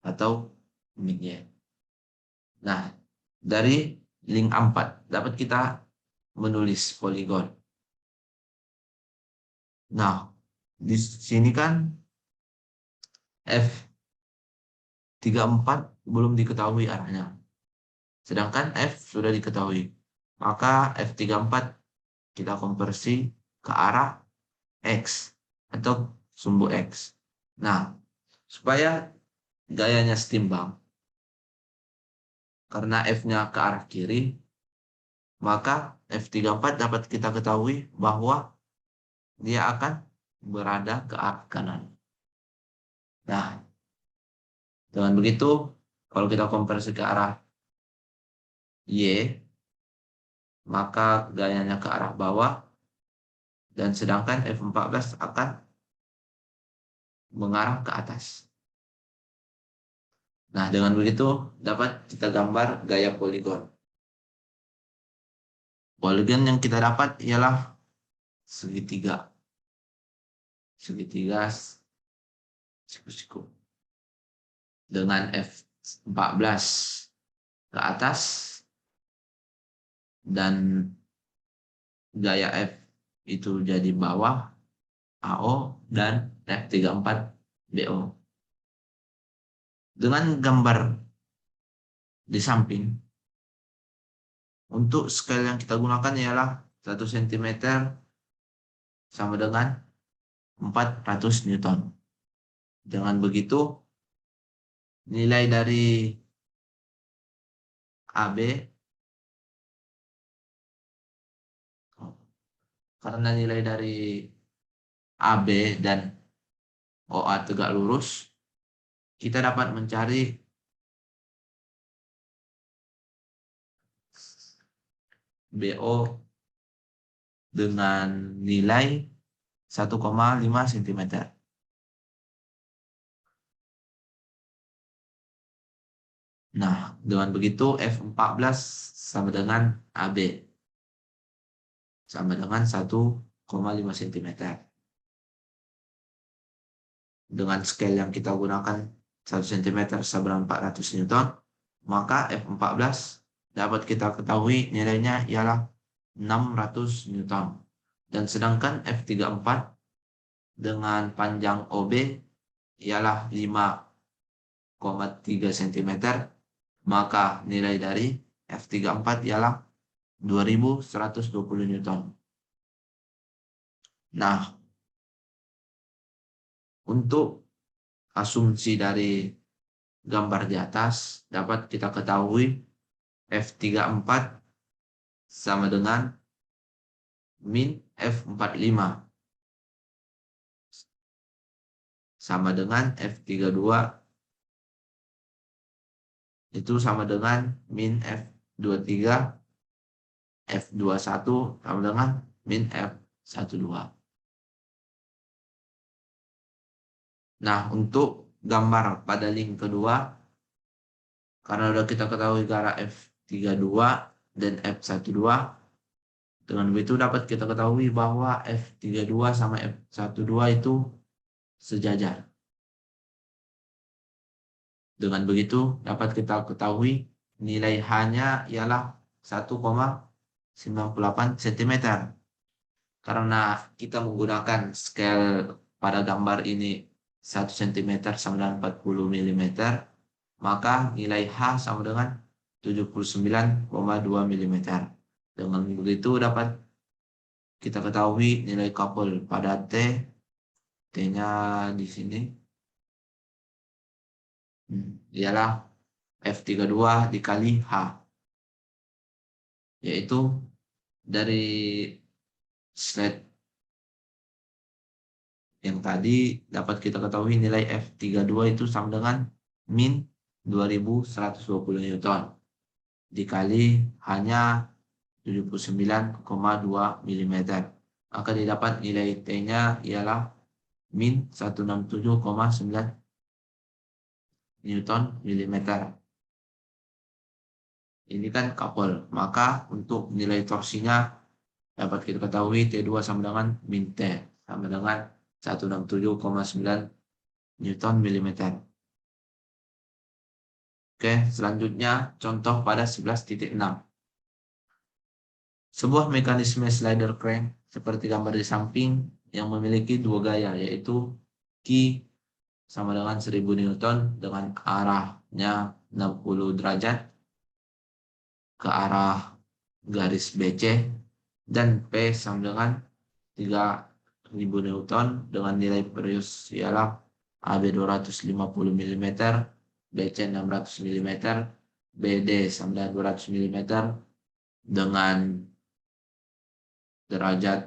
atau minnya. Nah, dari link 4 dapat kita menulis poligon. Nah, di sini kan F34 belum diketahui arahnya. Sedangkan F sudah diketahui. Maka F34 kita konversi ke arah X atau sumbu X. Nah, supaya gayanya setimbang, karena F-nya ke arah kiri, maka F34 dapat kita ketahui bahwa dia akan berada ke arah kanan. Nah, dengan begitu, kalau kita konversi ke arah Y, maka gayanya ke arah bawah, dan sedangkan F14 akan mengarah ke atas. Nah, dengan begitu dapat kita gambar gaya poligon. Poligon yang kita dapat ialah segitiga. Segitiga siku-siku. Dengan F14 ke atas dan gaya F itu jadi bawah AO dan F34 BO. Dengan gambar di samping, untuk scale yang kita gunakan ialah 1 cm sama dengan 400 Newton. Dengan begitu, nilai dari AB, karena nilai dari AB dan OA tegak lurus, kita dapat mencari BO dengan nilai 1,5 cm. Nah, dengan begitu F14 sama dengan AB. Sama dengan 1,5 cm. Dengan scale yang kita gunakan 1 cm sama dengan 400 Newton, maka F14 dapat kita ketahui nilainya ialah 600 Newton. Dan sedangkan F34 dengan panjang OB ialah 5,3 cm, maka nilai dari F34 ialah 2120 Newton. Nah, untuk asumsi dari gambar di atas dapat kita ketahui F34 sama dengan min F45 sama dengan F32 itu sama dengan min F23, F21 sama dengan min F12. Nah, untuk gambar pada link kedua, karena sudah kita ketahui gara F32 dan F12, dengan begitu dapat kita ketahui bahwa F32 sama F12 itu sejajar. Dengan begitu dapat kita ketahui nilai H-nya ialah 1,98 cm. Karena kita menggunakan scale pada gambar ini 1 cm sama dengan 40 mm, maka nilai H sama dengan 79,2 mm. Dengan begitu dapat kita ketahui nilai couple pada T-nya di sini ialah F32 dikali H, yaitu dari slide yang tadi dapat kita ketahui nilai F32 itu sama dengan min 2120 Newton dikali hanya 79,2 mm. Maka didapat nilai T-nya ialah min 167,9 Newton millimeter. Ini kan couple, maka untuk nilai torsinya dapat kita ketahui T2 sama dengan min T sama dengan 167,9 Newton millimeter. Oke, selanjutnya contoh pada 11.6. Sebuah mekanisme slider crank seperti gambar di samping yang memiliki dua gaya, yaitu Q sama dengan 1000 Newton dengan arahnya 60 derajat ke arah garis BC, dan P sama dengan 3000 Newton dengan nilai perius ialah AB 250 mm, BC 600 mm, BD sama dengan 200 mm dengan derajat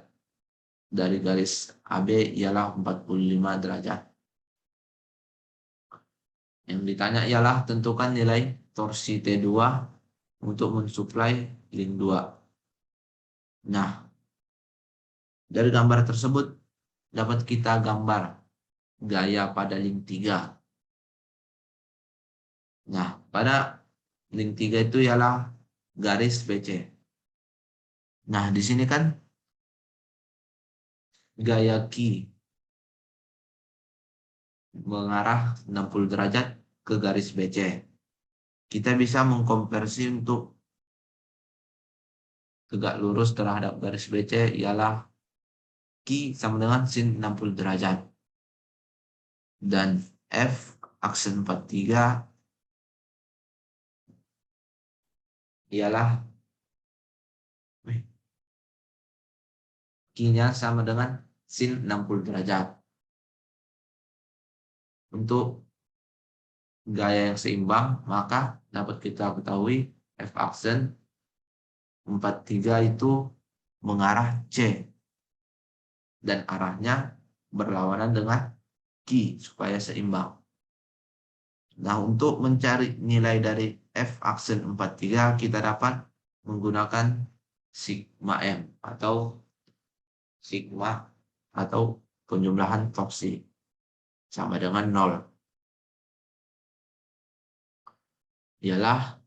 dari garis AB ialah 45 derajat. Yang ditanya ialah tentukan nilai torsi T2 untuk mensuplai link 2. Nah, dari gambar tersebut dapat kita gambar gaya pada link 3. Nah, pada link 3 itu ialah garis BC. Nah, di sini kan gaya Q mengarah 60 derajat ke garis BC. Kita bisa mengkonversi untuk tegak lurus terhadap garis BC ialah Q sama dengan sin 60 derajat. Dan F aksen 43 ialah Q-nya sama dengan sin 60 derajat. Untuk gaya yang seimbang, maka dapat kita ketahui F aksen 43 itu mengarah C. Dan arahnya berlawanan dengan Q supaya seimbang. Nah, untuk mencari nilai dari F aksen 43 kita dapat menggunakan sigma M atau sigma atau penjumlahan toksi sama dengan 0. Ialah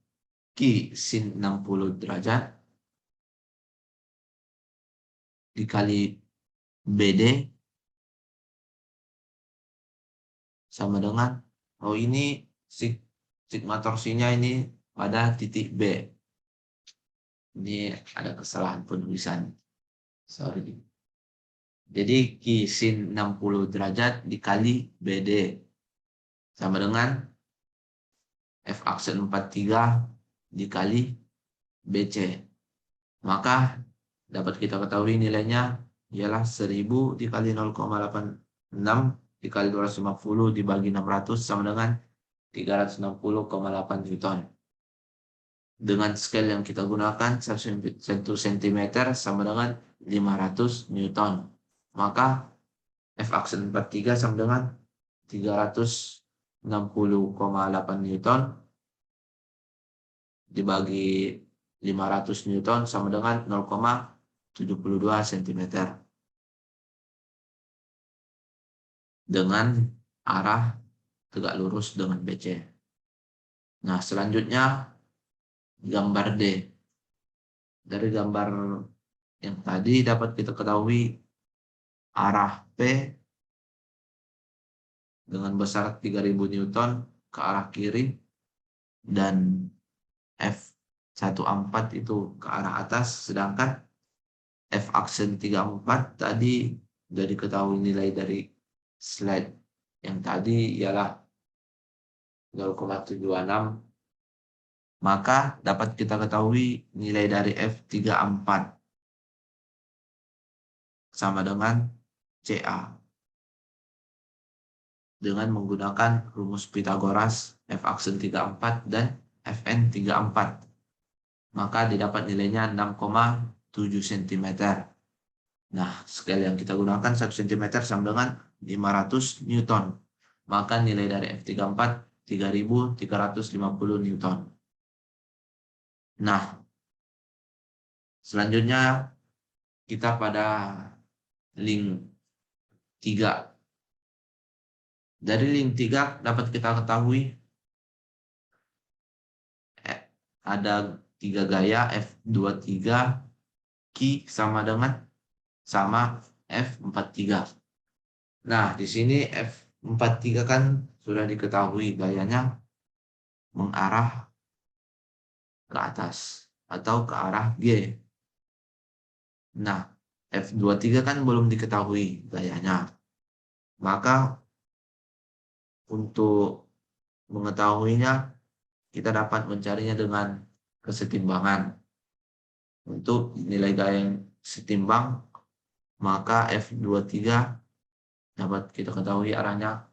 Q sin 60 derajat dikali BD sama dengan, oh ini sigma torsinya ini pada titik B. Ini ada kesalahan penulisan. Sorry. Jadi Q sin 60 derajat dikali BD sama dengan F aksen 43 dikali BC. Maka dapat kita ketahui nilainya ialah 1000 dikali 0,86 dikali 250 dibagi 600 sama dengan 360,8 Newton. Dengan scale yang kita gunakan 1 cm sama dengan 500 Newton. Maka F aksen 43 sama dengan 360,8 Newton dibagi 500 Newton sama dengan 0,72 cm. Dengan arah tegak lurus dengan BC. Nah, selanjutnya gambar D. Dari gambar yang tadi dapat kita ketahui arah P dengan besar 3000 Newton ke arah kiri dan F14 itu ke arah atas, sedangkan F aksen 34 tadi sudah diketahui nilai dari slide yang tadi ialah 0,76, maka dapat kita ketahui nilai dari F34 sama dengan CA dengan menggunakan rumus Pythagoras F aksen 34 dan Fn 34. Maka didapat nilainya 6,7 cm. Nah, scale yang kita gunakan 1 cm sama dengan 500 Newton. Maka nilai dari F34 3350 Newton. Nah, selanjutnya kita pada link 3. Dari link 3 dapat kita ketahui ada 3 gaya F23 Q sama dengan F43. Nah, di sini F43 kan sudah diketahui gayanya mengarah ke atas atau ke arah G. Nah, F23 kan belum diketahui gayanya. Maka untuk mengetahuinya kita dapat mencarinya dengan kesetimbangan. Untuk nilai gaya yang setimbang, maka F23 dapat kita ketahui arahnya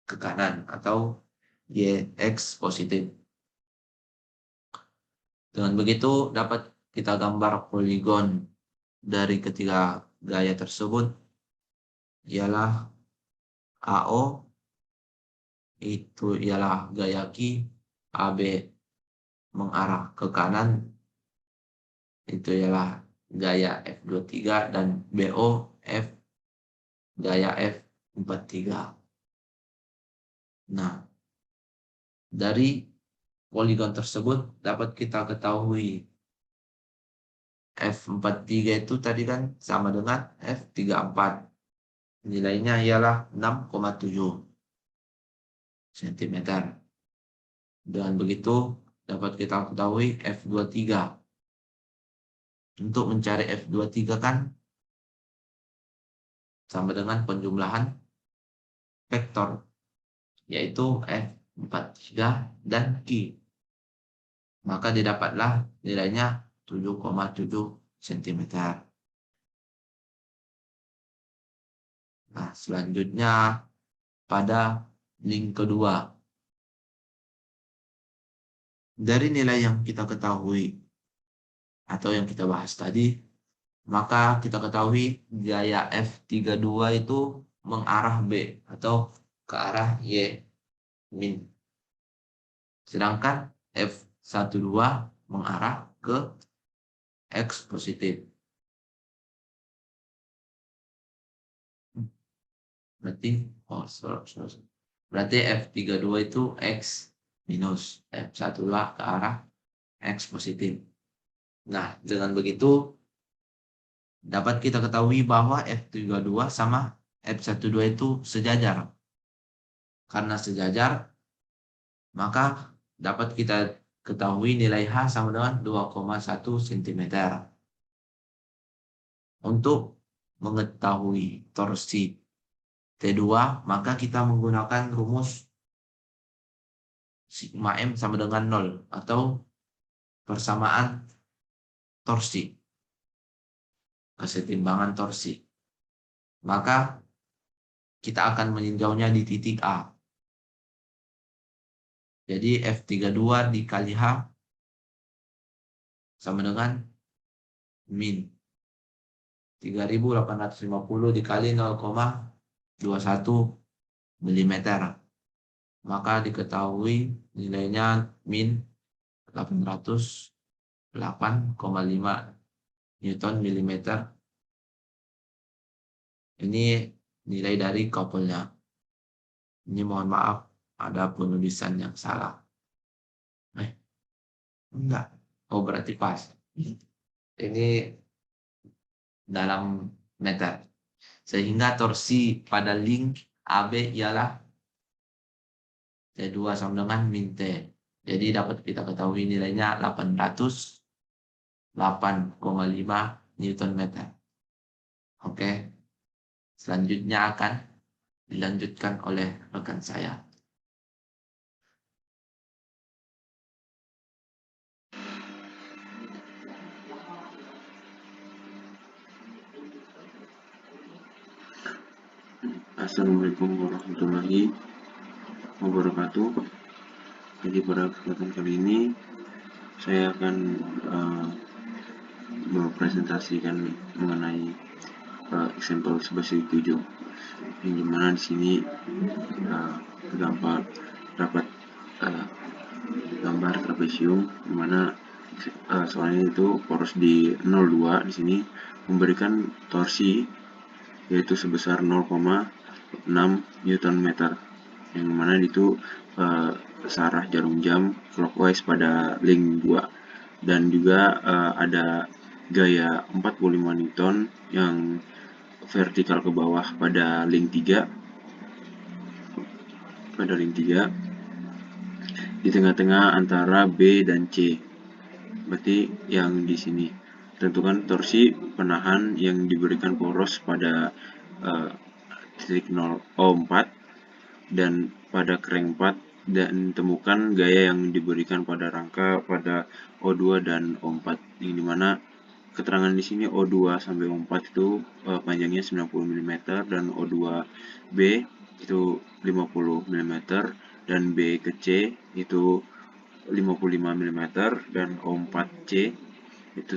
ke kanan atau YX positif. Dengan begitu dapat kita gambar poligon dari ketiga gaya tersebut ialah AO itu ialah gaya Q, AB mengarah ke kanan itu ialah gaya F23 dan BO F gaya F43. Nah, Dari poligon tersebut dapat kita ketahui F43 itu tadi kan sama dengan F34. Nilainya ialah 6,7 cm. Dengan begitu dapat kita ketahui F23. Untuk mencari F23 kan sama dengan penjumlahan vektor, yaitu F43 dan Q. Maka didapatlah nilainya 7,7 cm. Nah, selanjutnya pada link kedua. Dari nilai yang kita ketahui atau yang kita bahas tadi, maka kita ketahui gaya F32 itu mengarah B atau ke arah Y min. Sedangkan F12 mengarah ke X positif. Berarti F32 itu X minus, F12 ke arah X positif. Nah, dengan begitu dapat kita ketahui bahwa F32 sama F12 itu sejajar. Karena sejajar, maka dapat kita ketahui nilai H sama dengan 2,1 cm. Untuk mengetahui torsi T2, maka kita menggunakan rumus sigma M sama dengan 0 atau persamaan torsi, kesetimbangan torsi. Maka kita akan meninjaunya di titik A. Jadi F32 dikali H sama dengan min 3850 dikali 0,21 mm. Maka diketahui nilainya min 808,5 Newton millimeter. Ini nilai dari couple-nya. Ini mohon maaf, ada penulisan yang salah. Enggak. Oh, berarti pas. Ini dalam meter. Sehingga torsi pada link AB ialah T2 sama dengan min T. Jadi dapat kita ketahui nilainya 808,5 Newton meter. Oke. Selanjutnya akan dilanjutkan oleh rekan saya. Assalamualaikum warahmatullahi wabarakatuh. Jadi pada kesempatan kali ini saya akan mempresentasikan mengenai example 11.7, yang dimana di sini terdapat gambar trapesium, dimana soalnya itu poros di 02 di sini memberikan torsi yaitu sebesar 0,6 Newton meter, yang mana itu searah jarum jam clockwise pada link 2, dan juga ada gaya 45 Newton yang vertikal ke bawah pada link 3 di tengah-tengah antara B dan C. Berarti yang di sini tentukan torsi penahan yang diberikan poros pada titik 0,4 dan pada crank 4, dan temukan gaya yang diberikan pada rangka pada O2 dan O4, yang dimana keterangan di sini O2 sampai O4 itu panjangnya 90 mm dan O2B itu 50 mm dan B ke C itu 55 mm dan O4C itu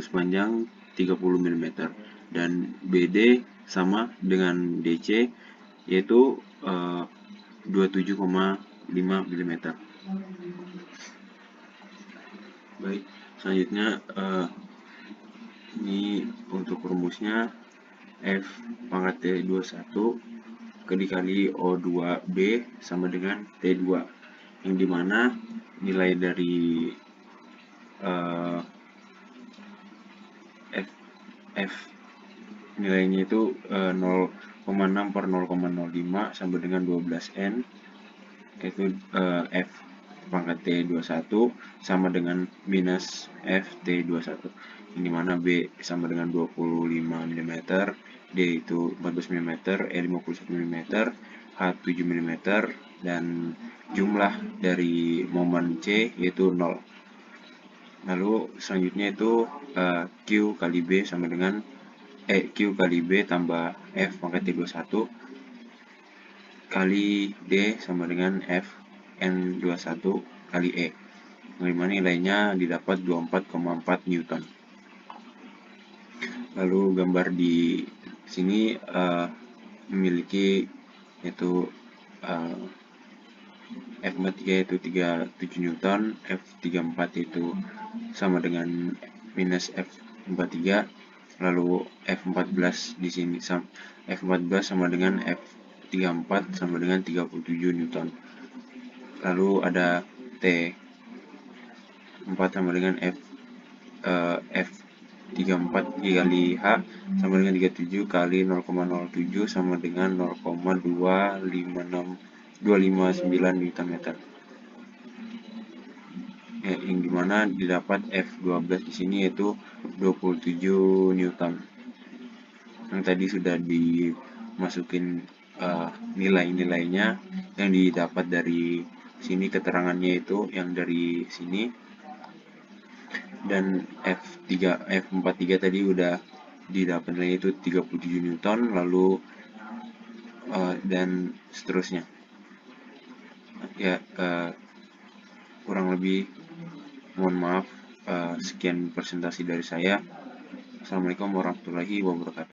sepanjang 30 mm, dan BD sama dengan DC yaitu 27,5 mm. Baik, selanjutnya ini untuk rumusnya F pangkat T21 dikali O2B sama dengan T2, yang dimana nilai dari F nilainya itu 0,6 per 0,05 sama dengan 12N, yaitu F pangkat T21 sama dengan minus F T21, yang dimana B sama dengan 25 mm, D itu 14 mm, E 51 mm, H 7 mm, dan jumlah dari momen C yaitu 0. Lalu selanjutnya itu Q kali B sama dengan Q kali B tambah F pangkat T21 kali D sama dengan F N21 kali E, yang dimana nilainya didapat 24,4 Newton. Lalu gambar di sini memiliki yaitu F43 yaitu 37 Newton, F34 itu sama dengan minus F43, lalu F14 di sini F14 sama dengan F34 sama dengan 37 Newton. Lalu ada T4 sama dengan F34 kali H sama dengan 37 kali 0,07 sama dengan 0,2559 Newton meter. Yang dimana didapat F12 di sini yaitu 27 Newton. Yang tadi sudah dimasukin nilai-nilainya yang didapat dari sini, keterangannya itu yang dari sini, dan F43 tadi udah didapat nilainya itu 37 Newton, lalu dan seterusnya. Ya, kurang lebih mohon maaf, sekian presentasi dari saya. Assalamualaikum warahmatullahi wabarakatuh.